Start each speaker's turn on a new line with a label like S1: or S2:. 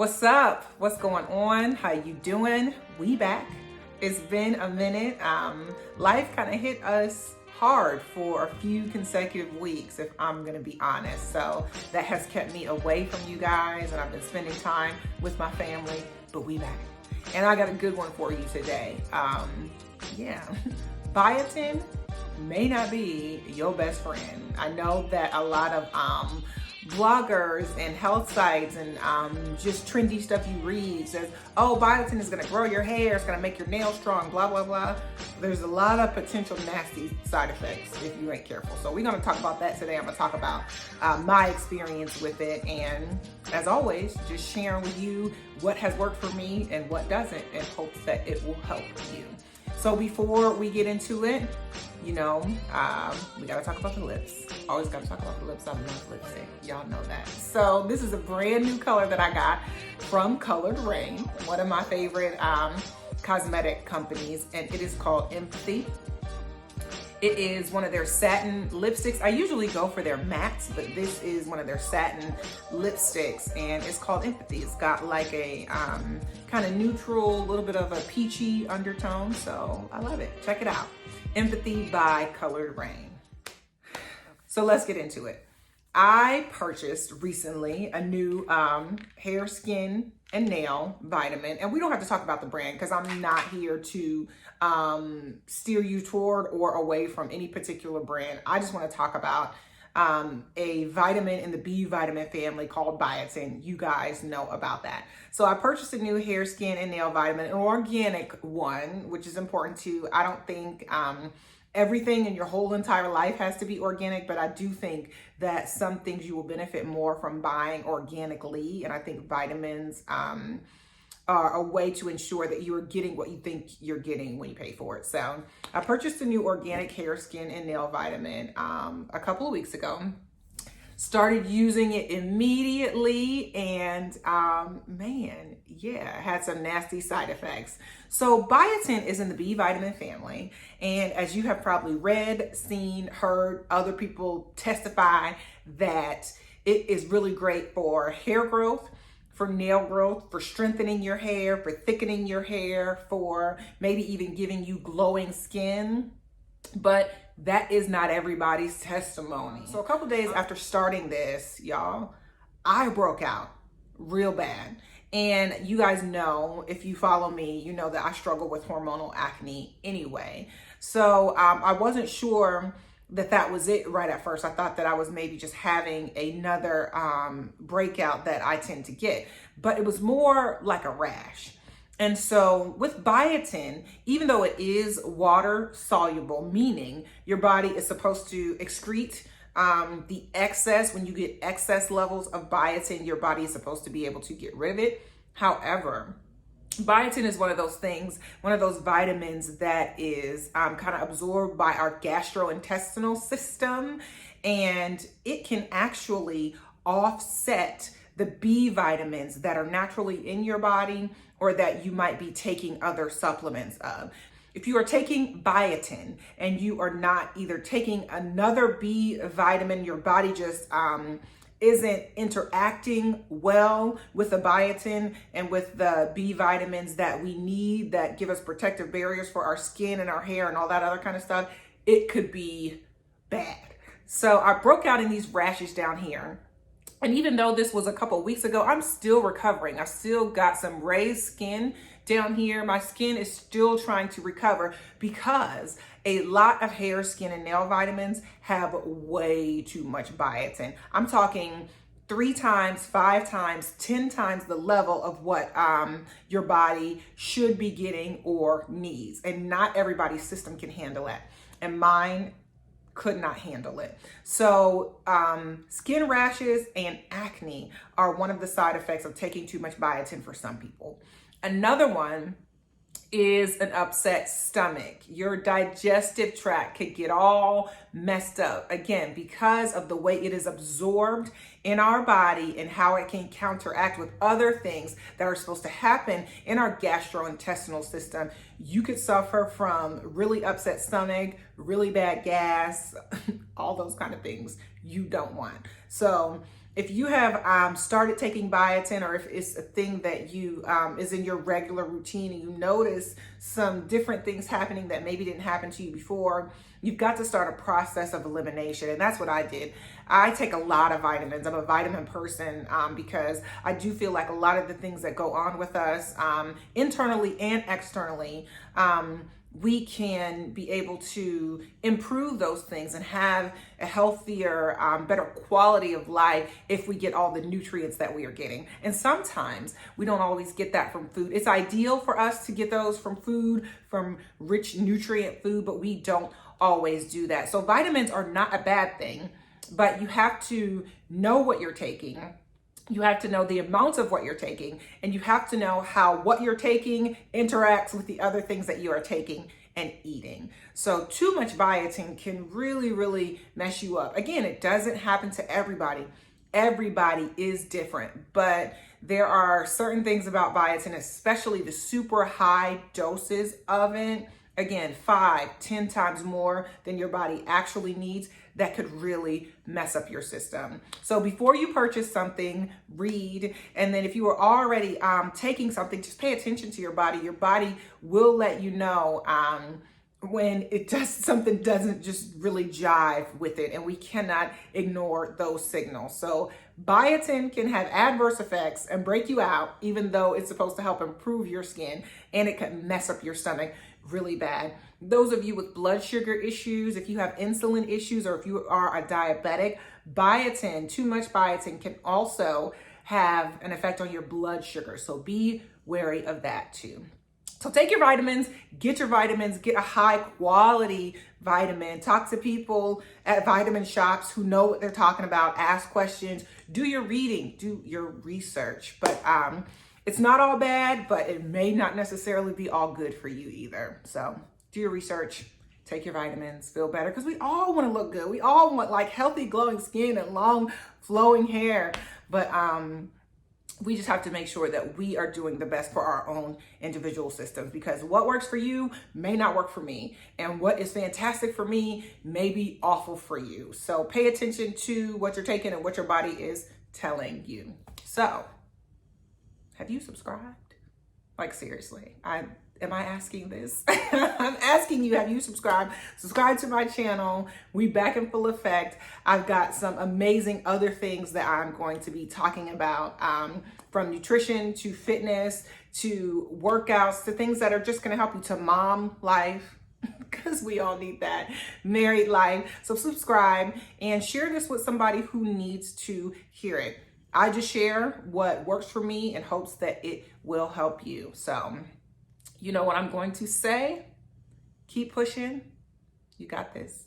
S1: What's up? What's going on? How you doing? We back. It's been a minute. Life kind of hit us hard for a few consecutive weeks, if I'm gonna be honest. So that has kept me away from you guys, and I've been spending time with my family, but we back. And I got a good one for you today. Biotin may not be your best friend. I know that a lot of bloggers and health sites and just trendy stuff you read says, oh, biotin is gonna grow your hair, it's gonna make your nails strong, blah, blah, blah. There's a lot of potential nasty side effects if you ain't careful. So we're gonna talk about that today. I'm gonna talk about my experience with it, and as always, just sharing with you what has worked for me and what doesn't, in hopes that it will help you. So before we get into it, we gotta talk about the lips. Always gotta talk about the lips. I love lipstick. Y'all know that. So this is a brand new color that I got from Coloured Raine, one of my favorite cosmetic companies, and it is called Empathy. It is one of their satin lipsticks. I usually go for their mattes, but this is one of their satin lipsticks, and it's called Empathy. It's got like a kind of neutral, little bit of a peachy undertone, so I love it. Check it out. Empathy by Coloured Raine. So let's get into it. I purchased recently a new hair, skin, and nail vitamin. And we don't have to talk about the brand because I'm not here to steer you toward or away from any particular brand. I just want to talk about a vitamin in the B vitamin family called biotin. You guys know about that. So I purchased a new hair, skin, and nail vitamin, an organic one, which is important too. I don't think everything in your whole entire life has to be organic, but I do think that some things you will benefit more from buying organically. And I think vitamins are a way to ensure that you are getting what you think you're getting when you pay for it. So I purchased a new organic hair, skin, and nail vitamin a couple of weeks ago. Started using it immediately, and had some nasty side effects. So biotin is in the B vitamin family, and as you have probably read, seen, heard other people testify, that it is really great for hair growth, for nail growth, for strengthening your hair, for thickening your hair, for maybe even giving you glowing skin. But that is not everybody's testimony. So a couple days after starting this, y'all, I broke out real bad. And you guys know, if you follow me, you know that I struggle with hormonal acne anyway. So I wasn't sure that was it right at first. I thought that I was maybe just having another breakout that I tend to get, but it was more like a rash. And so with biotin, even though it is water soluble, meaning your body is supposed to excrete the excess, when you get excess levels of biotin, your body is supposed to be able to get rid of it. However, biotin is one of those things, one of those vitamins that is kind of absorbed by our gastrointestinal system, and it can actually offset the B vitamins that are naturally in your body or that you might be taking other supplements of. If you are taking biotin and you are not either taking another B vitamin, your body just isn't interacting well with the biotin and with the B vitamins that we need that give us protective barriers for our skin and our hair and all that other kind of stuff, it could be bad. So I broke out in these rashes down here. And even though this was a couple of weeks ago, I'm still recovering. I still got some raised skin down here. My skin is still trying to recover because a lot of hair, skin, and nail vitamins have way too much biotin. I'm talking 3 times, 5 times, 10 times the level of what your body should be getting or needs. And not everybody's system can handle that. And mine could not handle it. So skin rashes and acne are one of the side effects of taking too much biotin for some people. Another one is an upset stomach. Your digestive tract could get all messed up, again, because of the way it is absorbed in our body and how it can counteract with other things that are supposed to happen in our gastrointestinal system. You could suffer from really upset stomach, really bad gas, all those kind of things you don't want. So If you have started taking biotin, or if it's a thing that you is in your regular routine and you notice some different things happening that maybe didn't happen to you before, you've got to start a process of elimination. And that's what I did. I take a lot of vitamins. I'm a vitamin person because I do feel like a lot of the things that go on with us internally and externally, we can be able to improve those things and have a healthier, better quality of life if we get all the nutrients that we are getting. And sometimes we don't always get that from food. It's ideal for us to get those from food, from rich nutrient food, but we don't always do that. So vitamins are not a bad thing, but you have to know what you're taking. You have to know the amounts of what you're taking, and you have to know how what you're taking interacts with the other things that you are taking and eating. So too much biotin can really, really mess you up. Again, it doesn't happen to everybody. Everybody is different, but there are certain things about biotin, especially the super high doses of it. Again, 5-10 times more than your body actually needs, that could really mess up your system. So before you purchase something, read. And then if you are already taking something, just pay attention to your body. Your body will let you know when something doesn't just really jive with it, and we cannot ignore those signals. So biotin can have adverse effects and break you out, even though it's supposed to help improve your skin, and it can mess up your stomach really bad. Those of you with blood sugar issues, if you have insulin issues, or if you are a diabetic, biotin, too much biotin can also have an effect on your blood sugar. So be wary of that too. So take your vitamins, get a high quality vitamin, talk to people at vitamin shops who know what they're talking about, ask questions, do your reading, do your research. But it's not all bad, but it may not necessarily be all good for you either. So do your research, take your vitamins, feel better, because we all want to look good. We all want like healthy, glowing skin and long flowing hair. But we just have to make sure that we are doing the best for our own individual systems, because what works for you may not work for me. And what is fantastic for me may be awful for you. So pay attention to what you're taking and what your body is telling you. So have you subscribed? Like seriously, am I asking this? I'm asking you, have you subscribed? Subscribe to my channel. We back in full effect. I've got some amazing other things that I'm going to be talking about, from nutrition to fitness to workouts to things that are just going to help you to mom life, because we all need that, married life. So subscribe and share this with somebody who needs to hear it. I just share what works for me in hopes that it will help you. So you know what I'm going to say? Keep pushing. You got this.